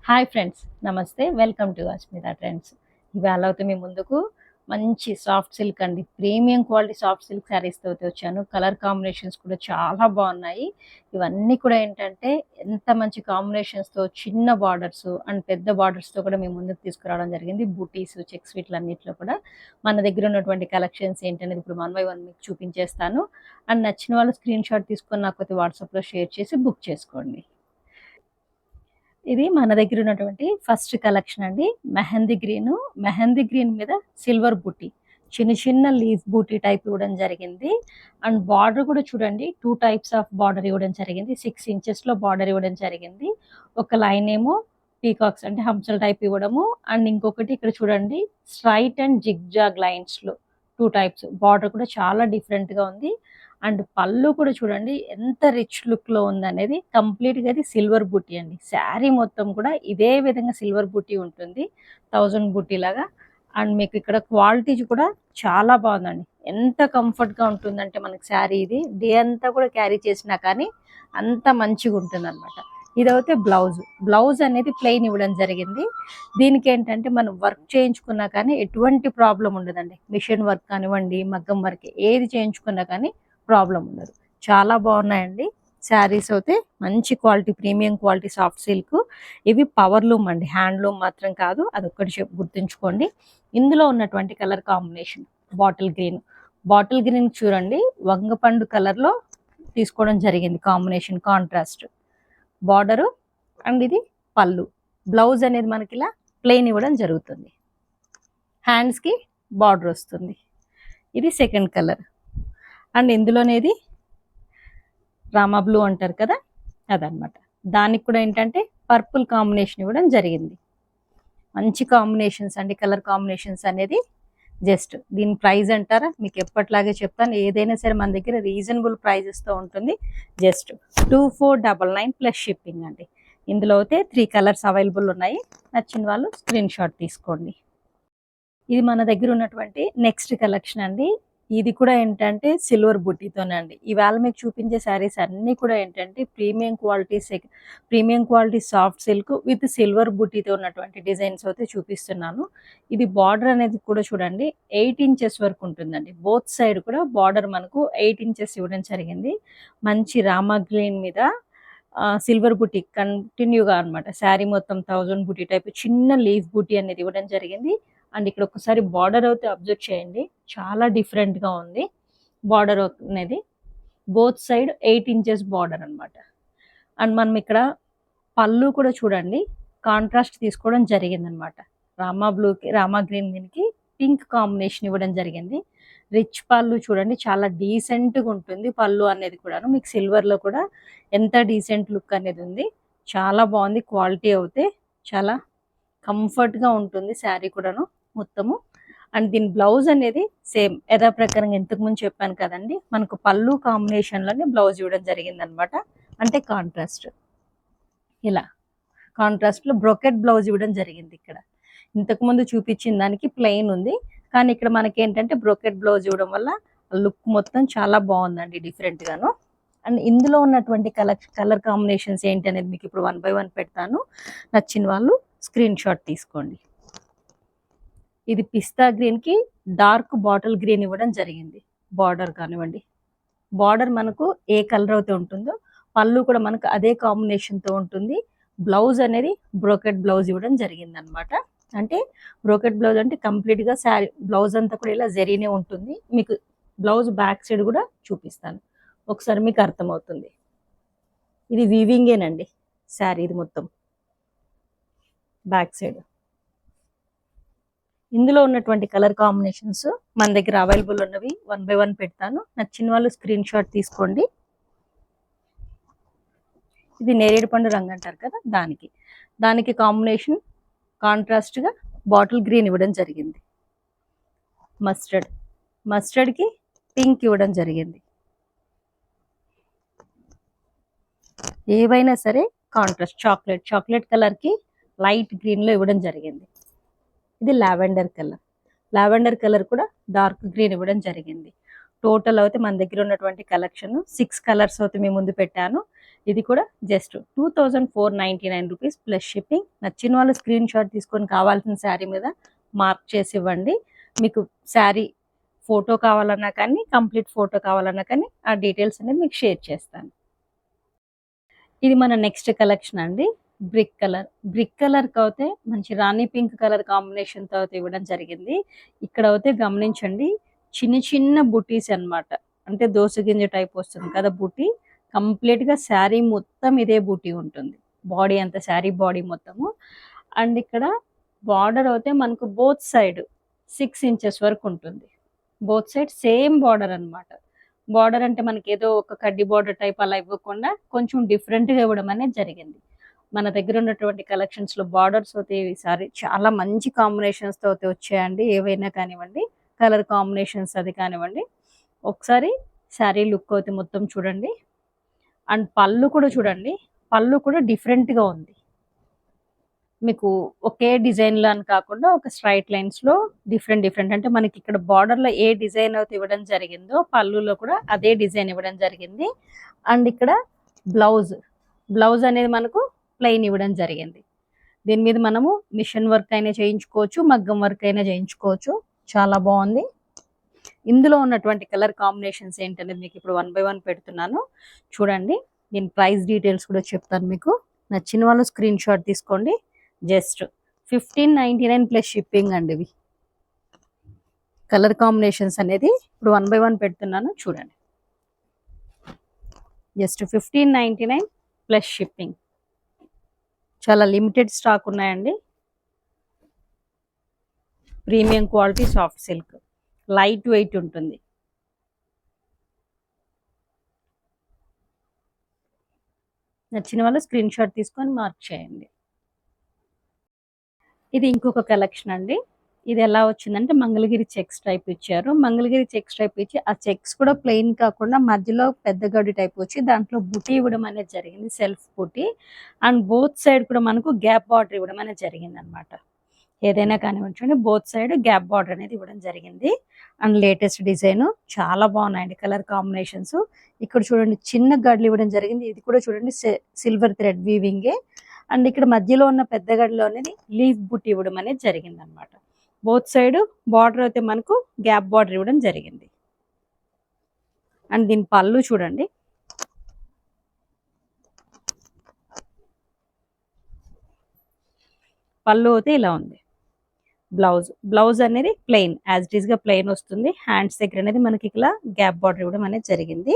Hi friends, నమస్తే. Welcome to Asmita trends. ఇవాళ అయితే మీ ముందుకు మంచి సాఫ్ట్ సిల్క్ అండి, ప్రీమియం క్వాలిటీ సాఫ్ట్ సిల్క్ శారీస్తో అయితే వచ్చాను. కలర్ కాంబినేషన్స్ కూడా చాలా బాగున్నాయి. ఇవన్నీ కూడా ఏంటంటే ఎంత మంచి కాంబినేషన్స్తో చిన్న బార్డర్స్ అండ్ పెద్ద బార్డర్స్తో కూడా మీ ముందుకు తీసుకురావడం జరిగింది. బూటీస్, చెక్స్ వీటిలన్నింటిలో కూడా మన దగ్గర ఉన్నటువంటి కలెక్షన్స్ ఏంటనేది ఇప్పుడు 1 by 1 మీకు చూపించేస్తాను. అండ్ నచ్చిన వాళ్ళు స్క్రీన్ షాట్ తీసుకొని నాకు వాట్సాప్లో షేర్ చేసి బుక్ చేసుకోండి. ఇది మన దగ్గర ఉన్నటువంటి ఫస్ట్ కలెక్షన్ అండి. మెహందీ గ్రీన్ మీద సిల్వర్ బూటీ, చిన్న చిన్న లీఫ్ బూటీ టైప్ ఇవ్వడం జరిగింది. అండ్ బార్డర్ కూడా చూడండి, 2 టైప్స్ ఆఫ్ బార్డర్ ఇవ్వడం జరిగింది. 6 inches లో బార్డర్ ఇవ్వడం జరిగింది. ఒక లైన్ ఏమో పీకాక్స్ అంటే హంసల్ టైప్ ఇవ్వడము, అండ్ ఇంకొకటి ఇక్కడ చూడండి స్ట్రైట్ అండ్ జిగ్జాగ్ లైన్స్ లో 2 టైప్స్. బార్డర్ కూడా చాలా డిఫరెంట్ గా ఉంది. అండ్ పళ్ళు కూడా చూడండి ఎంత రిచ్ లుక్ లో ఉంది అనేది. కంప్లీట్ గా అది సిల్వర్ బూటీ అండి. శారీ మొత్తం కూడా ఇదే విధంగా సిల్వర్ బూటీ ఉంటుంది, 1000 బూటీ లాగా. అండ్ మీకు ఇక్కడ క్వాలిటీ కూడా చాలా బాగుందండి. ఎంత కంఫర్ట్ గా ఉంటుందంటే మనకి శారీ ఇది డే అంతా కూడా క్యారీ చేసినా కానీ అంత మంచిగా ఉంటుంది అనమాట. ఇదైతే బ్లౌజ్ అనేది ప్లెయిన్ ఇవ్వడం జరిగింది. దీనికి ఏంటంటే మనం వర్క్ చేయించుకున్నా కానీ ఎటువంటి ప్రాబ్లం ఉండదండి. మిషన్ వర్క్ కానివ్వండి, మగ్గం వర్క్ ఏది చేయించుకున్నా కానీ ప్రాబ్లం ఉండదు. చాలా బాగున్నాయండి శారీస్. అయితే మంచి quality, premium quality soft silk. ఇవి పవర్లూమ్ అండి, హ్యాండ్లూమ్ మాత్రం కాదు, అదొక్కటి గుర్తుంచుకోండి. ఇందులో ఉన్నటువంటి కలర్ కాంబినేషన్ బాటిల్ గ్రీన్ చూడండి, వంగపండు కలర్ లో తీసుకోవడం జరిగింది. కాంబినేషన్ కాంట్రాస్ట్ బార్డరు అండ్ ఇది పళ్ళు. బ్లౌజ్ అనేది మనకి ఇలా ప్లెయిన్ ఇవ్వడం జరుగుతుంది. హ్యాండ్స్ కి బార్డర్ వస్తుంది. ఇది సెకండ్ కలర్. అండ్ ఇందులోనేది రామా బ్లూ అంటారు కదా, అదనమాట. దానికి కూడా ఏంటంటే పర్పుల్ కాంబినేషన్ ఇవ్వడం జరిగింది. మంచి కాంబినేషన్స్ అండి, కలర్ కాంబినేషన్స్ అనేది. జస్ట్ దీని ప్రైస్ అంటారా, మీకు ఎప్పట్లాగే చెప్తాను. ఏదైనా సరే మన దగ్గర రీజనబుల్ ప్రైజెస్తో ఉంటుంది. జస్ట్ 2499 ప్లస్ షిప్పింగ్ అండి. ఇందులో అయితే 3 కలర్స్ అవైలబుల్ ఉన్నాయి. నచ్చిన వాళ్ళు స్క్రీన్ షాట్ తీసుకోండి. ఇది మన దగ్గర ఉన్నటువంటి నెక్స్ట్ కలెక్షన్ అండి. ఇది కూడా ఏంటంటే సిల్వర్ బుట్టీతోనే అండి. ఇవాళ మీకు చూపించే శారీస్ అన్నీ కూడా ఏంటంటే premium quality soft silk with silver బుట్టీతో ఉన్నటువంటి డిజైన్స్ అయితే చూపిస్తున్నాను. ఇది బార్డర్ అనేది కూడా చూడండి 8 inches వరకు ఉంటుందండి. బోత్ సైడ్ కూడా బార్డర్ మనకు 8 inches ఇవ్వడం జరిగింది. మంచి రామా గ్రీన్ మీద సిల్వర్ బుటీ కంటిన్యూగా అనమాట. శారీ మొత్తం 1000 బుటీ టైప్ చిన్న లీఫ్ బుటీ అనేది ఇవ్వడం జరిగింది. అండ్ ఇక్కడ ఒకసారి బార్డర్ అయితే అబ్జర్వ్ చేయండి, చాలా డిఫరెంట్ గా ఉంది బార్డర్ అనేది. బోత్ సైడ్ 8 inches బార్డర్ అనమాట. అండ్ మనం ఇక్కడ పళ్ళు కూడా చూడండి కాంట్రాస్ట్ తీసుకోవడం జరిగింది అనమాట. రామా గ్రీన్ దీనికి పింక్ కాంబినేషన్ ఇవ్వడం జరిగింది. రిచ్ పళ్ళు చూడండి, చాలా డీసెంట్ గా ఉంటుంది పళ్ళు అనేది కూడాను. మీకు సిల్వర్ లో కూడా ఎంత డీసెంట్ లుక్ అనేది ఉంది. చాలా బాగుంది. క్వాలిటీ అయితే చాలా కంఫర్ట్ గా ఉంటుంది శారీ కూడాను మొత్తము. అండ్ దీని బ్లౌజ్ అనేది సేమ్ యథా ప్రకారంగా ఇంతకు ముందు చెప్పాను కదండి, మనకు పళ్ళు కాంబినేషన్ లోనే బ్లౌజ్ ఇవ్వడం జరిగింది అనమాట. అంటే కాంట్రాస్ట్, ఇలా కాంట్రాస్ట్ లో బ్రోకెట్ బ్లౌజ్ ఇవ్వడం జరిగింది. ఇక్కడ ఇంతకు ముందు చూపించిన దానికి ప్లెయిన్ ఉంది, కానీ ఇక్కడ మనకి ఏంటంటే బ్రోకెట్ బ్లౌజ్ ఇవ్వడం వల్ల లుక్ మొత్తం చాలా బాగుందండి, డిఫరెంట్ గాను. అండ్ ఇందులో ఉన్నటువంటి కలర్ కాంబినేషన్స్ ఏంటి అనేది మీకు ఇప్పుడు 1 by 1 పెడతాను. నచ్చిన వాళ్ళు స్క్రీన్ షాట్ తీసుకోండి. ఇది పిస్తా గ్రీన్ కి డార్క్ బాటిల్ గ్రీన్ ఇవ్వడం జరిగింది. బార్డర్ కానివ్వండి, బార్డర్ మనకు ఏ కలర్ అయితే ఉంటుందో పళ్ళు కూడా మనకు అదే కాంబినేషన్ తో ఉంటుంది. బ్లౌజ్ అనేది బ్రోకెట్ బ్లౌజ్ ఇవ్వడం జరిగింది అనమాట. అంటే బ్రోకెట్ బ్లౌజ్ అంటే కంప్లీట్ గా శారీ బ్లౌజ్ అంతా కూడా ఇలా జరీనే ఉంటుంది. మీకు బ్లౌజ్ బ్యాక్ సైడ్ కూడా చూపిస్తాను, ఒకసారి మీకు అర్థమవుతుంది. ఇది వీవింగేనండి శారీ, ఇది మొత్తం బ్యాక్ సైడ్. ఇందులో ఉన్నటువంటి కలర్ కాంబినేషన్స్ మన దగ్గర అవైలబుల్ ఉన్నవి 1 by 1 పెడతాను. నచ్చిన వాళ్ళు స్క్రీన్ షాట్ తీసుకోండి. ఇది నేరేడు పండు రంగు అంటారు కదా, దానికి కాంబినేషన్ కాంట్రాస్ట్ గా బాటిల్ గ్రీన్ ఇవ్వడం జరిగింది. మస్టర్డ్ కి పింక్ ఇవ్వడం జరిగింది. ఏవైనా సరే కాంట్రాస్ట్ చాక్లెట్ కలర్ కి లైట్ గ్రీన్ లో ఇవ్వడం జరిగింది. ఇది లావెండర్ కలర్ కూడా డార్క్ గ్రీన్ ఇవ్వడం జరిగింది. టోటల్ అయితే మన దగ్గర ఉన్నటువంటి కలెక్షన్ 6 కలర్స్ అయితే మీ ముందు పెట్టాను. ఇది కూడా జస్ట్ 2499 రూపీస్ ప్లస్ షిప్పింగ్. నచ్చిన వాళ్ళు స్క్రీన్ షాట్ తీసుకొని కావాల్సిన శారీ మీద మార్క్ చేసి ఇవ్వండి. మీకు శారీ ఫోటో కావాలన్నా కానీ, కంప్లీట్ ఫోటో కావాలన్నా కానీ ఆ డీటెయిల్స్ అనేది మీకు షేర్ చేస్తాను. ఇది మన నెక్స్ట్ కలెక్షన్ అండి. బ్రిక్ కలర్కి అయితే మంచి రాణి పింక్ కలర్ కాంబినేషన్తో అయితే ఇవ్వడం జరిగింది. ఇక్కడ అయితే గమనించండి, చిన్న చిన్న బుటీస్ అన్నమాట. అంటే దోస గింజ టైప్ వస్తుంది కదా బుటీ. కంప్లీట్గా శారీ మొత్తం ఇదే బుటీ ఉంటుంది. బాడీ అంతా శారీ బాడీ మొత్తము. అండ్ ఇక్కడ బార్డర్ అయితే మనకు బోత్ సైడ్ 6 ఇంచెస్ వరకు ఉంటుంది. బోత్ సైడ్ సేమ్ బార్డర్ అన్నమాట. బార్డర్ అంటే మనకి ఏదో ఒక కడ్డీ బార్డర్ టైప్ అలా ఇవ్వకుండా కొంచెం డిఫరెంట్గా ఇవ్వడం అనేది జరిగింది. మన దగ్గర ఉన్నటువంటి కలెక్షన్స్లో బార్డర్స్ అయితే ఈసారి చాలా మంచి కాంబినేషన్స్తో అయితే వచ్చాయండి. ఏవైనా కానివ్వండి, కలర్ కాంబినేషన్స్ అది కానివ్వండి. ఒకసారి శారీ లుక్ అయితే మొత్తం చూడండి. అండ్ పళ్ళు కూడా చూడండి, పళ్ళు కూడా డిఫరెంట్గా ఉంది. మీకు ఒకే డిజైన్లో అని కాకుండా ఒక స్ట్రైట్ లైన్స్లో డిఫరెంట్ అంటే మనకి ఇక్కడ బార్డర్లో ఏ డిజైన్ అయితే ఇవ్వడం జరిగిందో పళ్ళులో కూడా అదే డిజైన్ ఇవ్వడం జరిగింది. అండ్ ఇక్కడ బ్లౌజ్ అనేది మనకు ప్లెయిన్ ఇవ్వడం జరిగింది. దీని మీద మనము మిషన్ వర్క్ అయినా చేయించుకోవచ్చు, మగ్గం వర్క్ అయినా చేయించుకోవచ్చు. చాలా బాగుంది. ఇందులో ఉన్నటువంటి కలర్ కాంబినేషన్స్ ఏంటనేది మీకు ఇప్పుడు 1 by 1 పెడుతున్నాను చూడండి. దీని ప్రైస్ డీటెయిల్స్ కూడా చెప్తాను మీకు. నచ్చిన వాళ్ళు స్క్రీన్ షాట్ తీసుకోండి. జస్ట్ 1599 ప్లస్ షిప్పింగ్ అండి. ఇవి కలర్ కాంబినేషన్స్ అనేది ఇప్పుడు 1 by 1 పెడుతున్నాను చూడండి. Just 1599 plus shipping. చాలా లిమిటెడ్ స్టాక్ ఉన్నాయండి. Premium quality soft silk, light weight ఉంటుంది. నచ్చిన వాళ్ళు స్క్రీన్ షాట్ తీసుకొని మార్క్ చేయండి. ఇది ఇంకొక కలెక్షన్ అండి. ఇది ఎలా వచ్చిందంటే మంగళగిరి చెక్స్ టైప్ ఇచ్చారు. మంగళగిరి చెక్స్ టైప్ ఇచ్చి ఆ చెక్స్ కూడా ప్లెయిన్ కాకుండా మధ్యలో పెద్ద గడ్డి టైప్ వచ్చి దాంట్లో బుటీ ఇవ్వడం అనేది జరిగింది, self buti. And both side కూడా మనకు గ్యాప్ బార్డర్ ఇవ్వడం అనేది జరిగింది అనమాట. ఏదైనా కానివ్వండి, బోత్ సైడ్ గ్యాప్ బార్డర్ అనేది ఇవ్వడం జరిగింది. అండ్ లేటెస్ట్ డిజైన్ చాలా బాగున్నాయండి కలర్ కాంబినేషన్స్. ఇక్కడ చూడండి చిన్న గడ్డలు ఇవ్వడం జరిగింది. ఇది కూడా చూడండి సిల్వర్ థ్రెడ్ వీవింగే. అండ్ ఇక్కడ మధ్యలో ఉన్న పెద్ద గడ్డలో అనేది లీఫ్ బుట్టి ఇవ్వడం అనేది జరిగింది అనమాట. బోత్ సైడ్ బార్డర్ అయితే మనకు గ్యాప్ బార్డర్ ఇవ్వడం జరిగింది. అండ్ దీని పళ్ళు చూడండి, పళ్ళు అయితే ఇలా ఉంది. బ్లౌజ్ అనేది ప్లెయిన్ యాజ్ ఇట్ ఈస్ గా ప్లెయిన్ వస్తుంది. హ్యాండ్స్ దగ్గర అనేది మనకి ఇలా గ్యాప్ బార్డర్ ఇవ్వడం అనేది జరిగింది.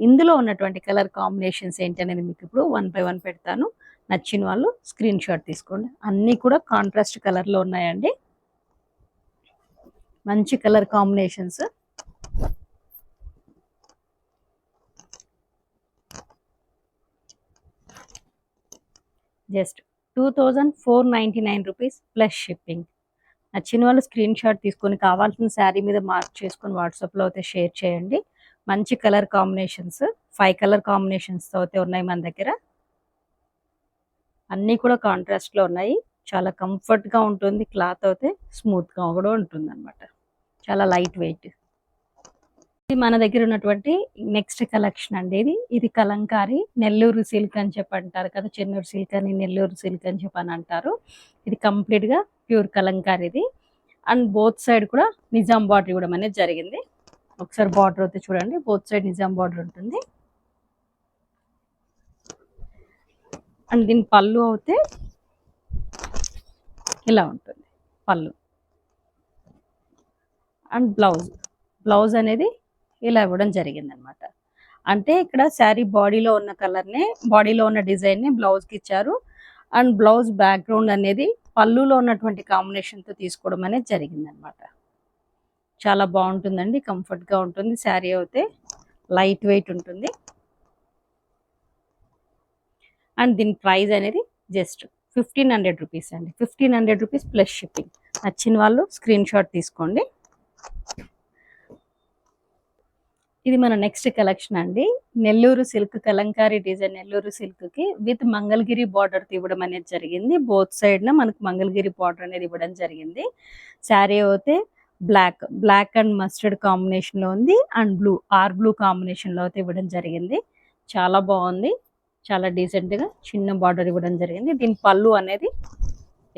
ఇందులో ఉన్నటువంటి కలర్ కాంబినేషన్స్ ఏంటి అనేది మీకు ఇప్పుడు 1 by 1 పెడతాను. నచ్చిన వాళ్ళు స్క్రీన్ షాట్ తీసుకోండి. అన్నీ కూడా కాంట్రాస్ట్ కలర్లో ఉన్నాయండి. మంచి colour combinations. Just 2499 rupees plus shipping. నచ్చిన వాళ్ళు స్క్రీన్ షాట్ తీసుకొని కావాల్సిన శారీ మీద మార్క్ చేసుకొని వాట్సాప్లో అయితే షేర్ చేయండి. మంచి కలర్ కాంబినేషన్స్, 5 కలర్ కాంబినేషన్స్తో అయితే ఉన్నాయి మన దగ్గర. అన్నీ కూడా కాంట్రాస్ట్లో ఉన్నాయి. చాలా కంఫర్ట్గా ఉంటుంది. క్లాత్ అయితే స్మూత్గా కూడా ఉంటుంది అనమాట. చాలా లైట్ వెయిట్. ఇది మన దగ్గర ఉన్నటువంటి నెక్స్ట్ కలెక్షన్ అండి. ఇది కలంకారీ నెల్లూరు సిల్క్ అని చెప్పి అంటారు కదా, చెన్నూరు సిల్క్ అని నెల్లూరు సిల్క్ అని చెప్పి అని అంటారు. ఇది కంప్లీట్గా ప్యూర్ కలంకారీ ఇది. అండ్ బోత్ సైడ్ కూడా నిజాం బార్డర్ ఇవ్వడం అనేది జరిగింది. ఒకసారి బార్డర్ అయితే చూడండి, బోత్ సైడ్ నిజాం బార్డర్ ఉంటుంది. అండ్ దీని పళ్ళు అయితే ఇలా ఉంటుంది పళ్ళు. అండ్ బ్లౌజ్ అనేది ఇలా ఇవ్వడం జరిగింది అనమాట. అంటే ఇక్కడ శారీ బాడీలో ఉన్న కలర్నే, బాడీలో ఉన్న డిజైన్ని బ్లౌజ్కి ఇచ్చారు. అండ్ బ్లౌజ్ బ్యాక్గ్రౌండ్ అనేది పళ్ళులో ఉన్నటువంటి కాంబినేషన్తో తీసుకోవడం అనేది జరిగింది అనమాట. చాలా బాగుంటుందండి, కంఫర్ట్గా ఉంటుంది. శారీ అయితే లైట్ వెయిట్ ఉంటుంది. అండ్ దీని ప్రైస్ అనేది జస్ట్ 1500 రూపీస్ అండి. 1500 రూపీస్ ప్లస్ షిప్పింగ్. నచ్చిన వాళ్ళు స్క్రీన్ షాట్ తీసుకోండి. ఇది మన నెక్స్ట్ కలెక్షన్ అండి. నెల్లూరు సిల్క్ కలంకారీ డిజైన్, నెల్లూరు సిల్క్కి విత్ మంగళగిరి బార్డర్ ఇవ్వడం అనేది జరిగింది. బోత్ సైడ్న మనకు మంగళగిరి బార్డర్ అనేది ఇవ్వడం జరిగింది. శారీ అయితే బ్లాక్ అండ్ మస్టర్డ్ కాంబినేషన్లో ఉంది. అండ్ బ్లూ కాంబినేషన్లో అయితే ఇవ్వడం జరిగింది. చాలా బాగుంది. చాలా డీసెంట్గా చిన్న బార్డర్ ఇవ్వడం జరిగింది. దీని పళ్ళు అనేది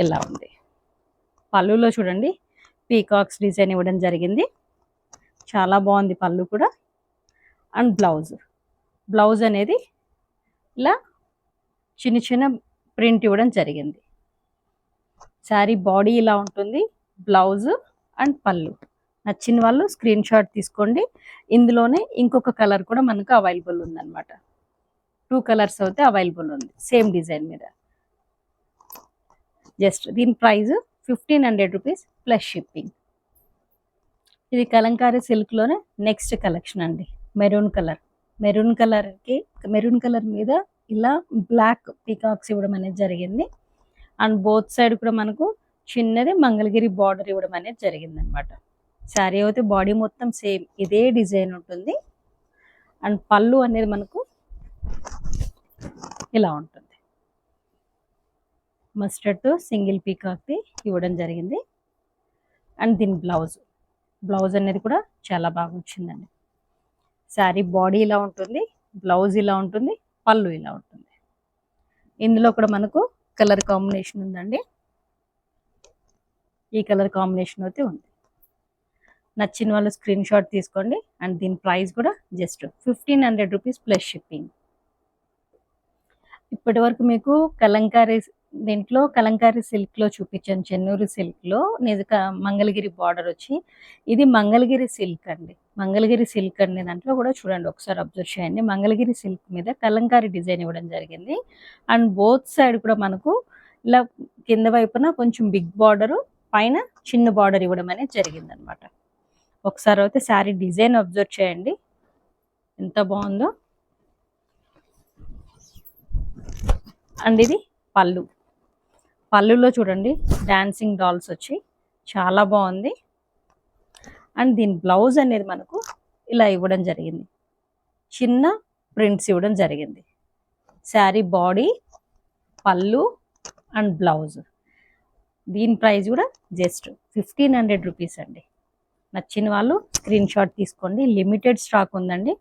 ఇలా ఉంది. పళ్ళులో చూడండి పీకాక్స్ డిజైన్ ఇవ్వడం జరిగింది. చాలా బాగుంది పళ్ళు కూడా. అండ్ బ్లౌజ్ అనేది ఇలా చిన్న చిన్న ప్రింట్ ఇవ్వడం జరిగింది. శారీ బాడీ ఇలా ఉంటుంది, బ్లౌజ్ అండ్ పళ్ళు. నచ్చిన వాళ్ళు స్క్రీన్ షాట్ తీసుకోండి. ఇందులోనే ఇంకొక కలర్ కూడా మనకు అవైలబుల్ ఉందన్నమాట. 2 కలర్స్ అయితే అవైలబుల్ ఉంది సేమ్ డిజైన్ మీద. జస్ట్ దీని ప్రైస్ 1500 రూపీస్ ప్లస్ షిప్పింగ్. ఇది కలంకారీ సిల్క్లోనే నెక్స్ట్ కలెక్షన్ అండి. మెరూన్ కలర్ మీద ఇలా బ్లాక్ పీకాక్స్ ఇవ్వడం అనేది జరిగింది. అండ్ బోత్ సైడ్ కూడా మనకు చిన్నది మంగళగిరి బార్డర్ ఇవ్వడం అనేది జరిగింది అనమాట. శారీ అయితే బాడీ మొత్తం సేమ్ ఇదే డిజైన్ ఉంటుంది. అండ్ పళ్ళు అనేది మనకు ఇలా ఉంటుంది. మస్టర్డ్తో సింగిల్ పీకాక్ది ఇవ్వడం జరిగింది. అండ్ దీని బ్లౌజ్ అనేది కూడా చాలా బాగా వచ్చిందండి. శారీ బాడీ ఇలా ఉంటుంది, బ్లౌజ్ ఇలా ఉంటుంది, పళ్ళు ఇలా ఉంటుంది. ఇందులో కూడా మనకు కలర్ కాంబినేషన్ ఉందండి. ఈ కలర్ కాంబినేషన్ అయితే ఉంది. నచ్చిన వాళ్ళు స్క్రీన్ షాట్ తీసుకోండి. అండ్ దీని ప్రైస్ కూడా జస్ట్ 1500 రూపీస్ ప్లస్ షిప్పింగ్. ఇప్పటి వరకు మీకు కలంకారీ సిల్క్లో చూపించాను. చెన్నూరు సిల్క్లో మంగళగిరి బార్డర్ వచ్చి ఇది మంగళగిరి సిల్క్ అండి. దాంట్లో కూడా చూడండి, ఒకసారి అబ్జర్వ్ చేయండి. మంగళగిరి సిల్క్ మీద కలంకారీ డిజైన్ ఇవ్వడం జరిగింది. అండ్ బోత్ సైడ్ కూడా మనకు ఇలా కింద వైపున కొంచెం బిగ్ బార్డరు, పైన చిన్న బార్డర్ ఇవ్వడం అనేది జరిగింది అనమాట. ఒకసారి అయితే శారీ డిజైన్ అబ్జర్వ్ చేయండి ఎంత బాగుందో. అండ్ ఇది పళ్ళులో చూడండి డాన్సింగ్ డాల్స్ వచ్చి చాలా బాగుంది. అండ్ దీని బ్లౌజ్ అనేది మనకు ఇలా ఇవ్వడం జరిగింది, చిన్న ప్రింట్స్ ఇవ్వడం జరిగింది. శారీ బాడీ, పళ్ళు అండ్ బ్లౌజ్. దీని ప్రైస్ కూడా జస్ట్ 1500 రూపీస్ అండి. నచ్చిన వాళ్ళు స్క్రీన్ షాట్ తీసుకోండి. లిమిటెడ్ స్టాక్ ఉందండి.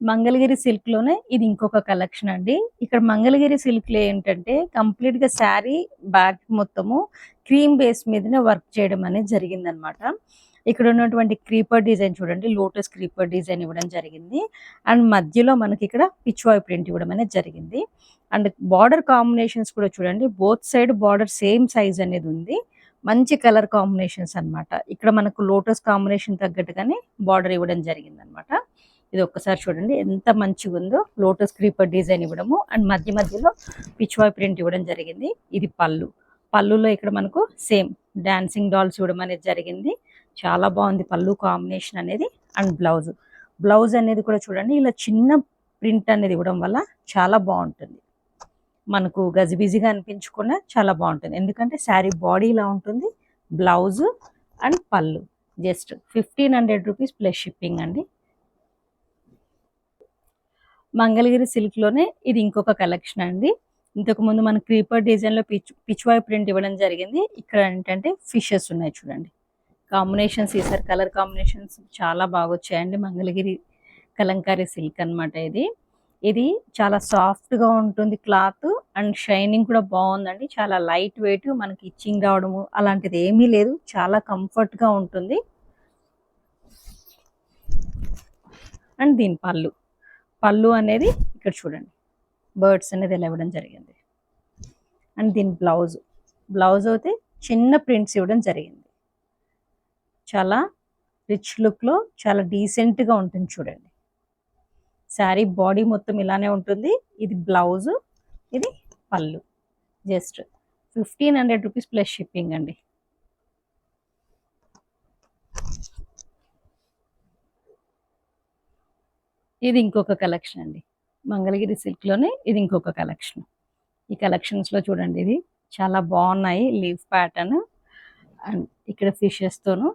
మంగళగిరి సిల్క్లోనే ఇది ఇంకొక కలెక్షన్ అండి. ఇక్కడ మంగళగిరి సిల్క్లో ఏంటంటే కంప్లీట్గా శారీ బ్యాక్ మొత్తము క్రీమ్ బేస్ మీదనే వర్క్ చేయడం అనేది జరిగిందనమాట. ఇక్కడ ఉన్నటువంటి క్రీపర్ డిజైన్ చూడండి, లోటస్ క్రీపర్ డిజైన్ ఇవ్వడం జరిగింది. అండ్ మధ్యలో మనకి ఇక్కడ పిచ్వాయ్ ప్రింట్ ఇవ్వడం అనేది జరిగింది. అండ్ బార్డర్ కాంబినేషన్స్ కూడా చూడండి, both side border same size అనేది ఉంది. మంచి కలర్ కాంబినేషన్స్ అనమాట. ఇక్కడ మనకు లోటస్ కాంబినేషన్ తగ్గట్టుగానే బార్డర్ ఇవ్వడం జరిగింది అనమాట. ఇది ఒక్కసారి చూడండి ఎంత మంచిగా ఉందో. లోటస్ క్రీపర్ డిజైన్ ఇవ్వడము అండ్ మధ్యలో పిచ్వాయ్ ప్రింట్ ఇవ్వడం జరిగింది. ఇది పళ్ళులో ఇక్కడ మనకు సేమ్ డాన్సింగ్ డాల్స్ ఇవ్వడం అనేది జరిగింది. చాలా బాగుంది పళ్ళు కాంబినేషన్ అనేది. అండ్ బ్లౌజ్ అనేది కూడా చూడండి, ఇలా చిన్న ప్రింట్ అనేది ఇవ్వడం వల్ల చాలా బాగుంటుంది. మనకు గజిబిజిగా అనిపించకుండా చాలా బాగుంటుంది. ఎందుకంటే శారీ బాడీ ఇలా ఉంటుంది, బ్లౌజ్ అండ్ పళ్ళు. జస్ట్ 1500 రూపీస్ ప్లస్ షిప్పింగ్ అండి. మంగళగిరి సిల్క్లోనే ఇది ఇంకొక కలెక్షన్ అండి. ఇంతకుముందు మన క్రీపర్ డిజైన్లో పిచ్వాయ్ ప్రింట్ ఇవ్వడం జరిగింది. ఇక్కడ ఏంటంటే ఫిషెస్ ఉన్నాయి చూడండి. కాంబినేషన్స్ ఈసారి కలర్ కాంబినేషన్స్ చాలా బాగా వచ్చాయండి. మంగళగిరి కలంకారీ సిల్క్ అనమాట ఇది చాలా సాఫ్ట్గా ఉంటుంది క్లాత్. అండ్ షైనింగ్ కూడా బాగుందండి. చాలా లైట్ వెయిట్, మనకి ఇచ్చింగ్ రావడము అలాంటిది ఏమీ లేదు. చాలా కంఫర్ట్గా ఉంటుంది. అండ్ దీని పళ్ళు అనేది ఇక్కడ చూడండి, బర్డ్స్ అనేది ఇలా ఇవ్వడం జరిగింది. అండ్ దీని బ్లౌజ్ అయితే చిన్న ప్రింట్స్ ఇవ్వడం జరిగింది. చాలా రిచ్ లుక్లో చాలా డీసెంట్గా ఉంటుంది చూడండి. శారీ బాడీ మొత్తం ఇలానే ఉంటుంది. ఇది బ్లౌజ్, ఇది పళ్ళు. జస్ట్ 1500 రూపీస్ ప్లస్ షిప్పింగ్ అండి. ఇది ఇంకొక కలెక్షన్ అండి. మంగళగిరి సిల్క్లోనే ఇది ఇంకొక కలెక్షన్. ఈ కలెక్షన్స్లో చూడండి, ఇది చాలా బాగున్నాయి. లీఫ్ ప్యాటర్న్ అండ్ ఇక్కడ ఫిషెస్తోను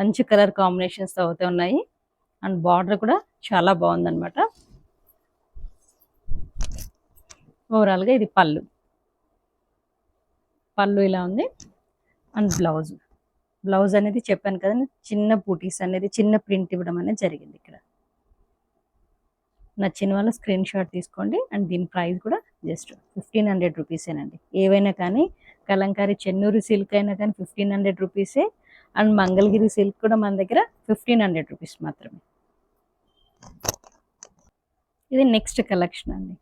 మంచి కలర్ కాంబినేషన్స్తో అవుతే ఉన్నాయి. అండ్ బార్డర్ కూడా చాలా బాగుందన్నమాట. ఓవరాల్గా ఇది పళ్ళు ఇలా ఉంది. అండ్ బ్లౌజ్ అనేది చెప్పాను కదండి, చిన్న బూటీస్ అనేది చిన్న ప్రింట్ ఇవ్వడం అనేది జరిగింది ఇక్కడ. నచ్చిన వాళ్ళు స్క్రీన్ షాట్ తీసుకోండి. అండ్ దీని ప్రైస్ కూడా జస్ట్ 1500 రూపీసేనండి. ఏవైనా కానీ కలంకారీ చెన్నూరు సిల్క్ అయినా కానీ 1500 రూపీసే. అండ్ మంగళగిరి సిల్క్ కూడా మన దగ్గర 1500 రూపీస్ మాత్రమే. ఇది నెక్స్ట్ కలెక్షన్ అండి.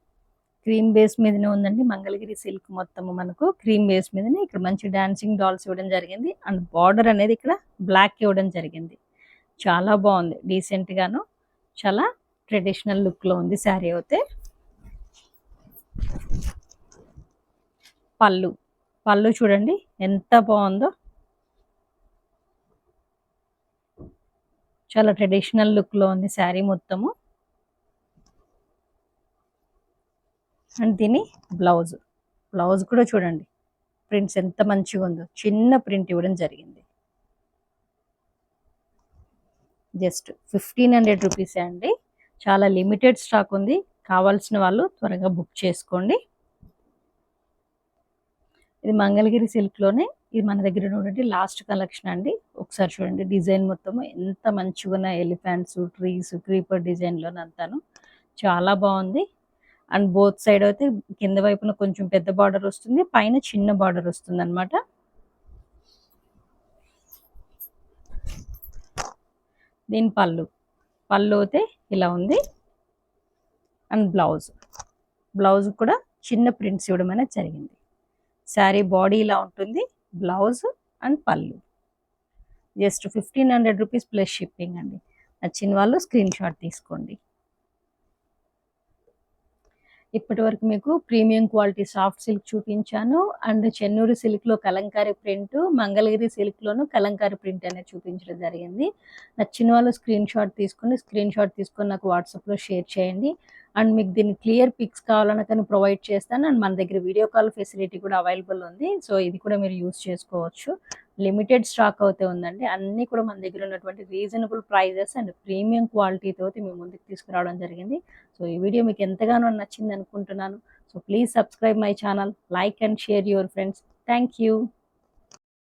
క్రీమ్ బేస్ మీదనే ఉందండి మంగళగిరి సిల్క్ మొత్తము మనకు క్రీమ్ బేస్ మీదనే. ఇక్కడ మంచి డాన్సింగ్ డాల్స్ ఇవ్వడం జరిగింది. అండ్ బార్డర్ అనేది ఇక్కడ బ్లాక్ ఇవ్వడం జరిగింది. చాలా బాగుంది, డీసెంట్ గాను చాలా ట్రెడిషనల్ లుక్ లో ఉంది శారీ అయితే. పళ్ళు పళ్ళు చూడండి ఎంత బాగుందో, చాలా ట్రెడిషనల్ లుక్ లో ఉంది శారీ మొత్తము. అండ్ దీని బ్లౌజ్ బ్లౌజ్ కూడా చూడండి ప్రింట్స్ ఎంత మంచిగా ఉందో, చిన్న ప్రింట్ ఇవ్వడం జరిగింది. జస్ట్ 1500 రూపీసే అండి. చాలా లిమిటెడ్ స్టాక్ ఉంది, కావాల్సిన వాళ్ళు త్వరగా బుక్ చేసుకోండి. ఇది మంగళగిరి సిల్క్లోనే, ఇది మన దగ్గర ఉన్నటువంటి లాస్ట్ కలెక్షన్ అండి. ఒకసారి చూడండి డిజైన్ మొత్తం ఎంత మంచిగా ఉన్న ఎలిఫెంట్స్, ట్రీస్, క్రీపర్ డిజైన్లోనంతాను చాలా బాగుంది. అండ్ బోత్ సైడ్ అయితే కింద వైపున కొంచెం పెద్ద బార్డర్ వస్తుంది, పైన చిన్న బార్డర్ వస్తుంది అనమాట. దీని పళ్ళు అయితే ఇలా ఉంది. అండ్ బ్లౌజ్ కూడా చిన్న ప్రింట్స్ ఇవ్వడం అనేది జరిగింది. శారీ బాడీ ఇలా ఉంటుంది, బ్లౌజ్ అండ్ పళ్ళు. జస్ట్ 1500 రూపీస్ ప్లస్ షిప్పింగ్ అండి. నచ్చిన వాళ్ళు స్క్రీన్ షాట్ తీసుకోండి. ఇప్పటి వరకు మీకు ప్రీమియం క్వాలిటీ సాఫ్ట్ సిల్క్ చూపించాను. అండ్ చెన్నూరు సిల్క్లో కలంకారీ ప్రింట్, మంగళగిరి సిల్క్లోను కలంకారీ ప్రింట్ అనేది చూపించడం జరిగింది. నచ్చిన వాళ్ళు స్క్రీన్ షాట్ తీసుకొని నాకు వాట్సాప్లో షేర్ చేయండి. అండ్ మీకు దీన్ని క్లియర్ పిక్స్ కావాలన్నా కానీ ప్రొవైడ్ చేస్తాను. అండ్ మన దగ్గర వీడియో కాల్ ఫెసిలిటీ కూడా అవైలబుల్ ఉంది. సో ఇది కూడా మీరు యూస్ చేసుకోవచ్చు. లిమిటెడ్ స్టాక్ అయితే ఉందండి. అన్నీ కూడా మన దగ్గర ఉన్నటువంటి రీజనబుల్ ప్రైజెస్ అండ్ ప్రీమియం క్వాలిటీతో మేము ముందుకు తీసుకురావడం జరిగింది. సో ఈ వీడియో మీకు ఎంతగానో నచ్చింది అనుకుంటున్నాను. So please subscribe my channel, like and share your friends. Thank you.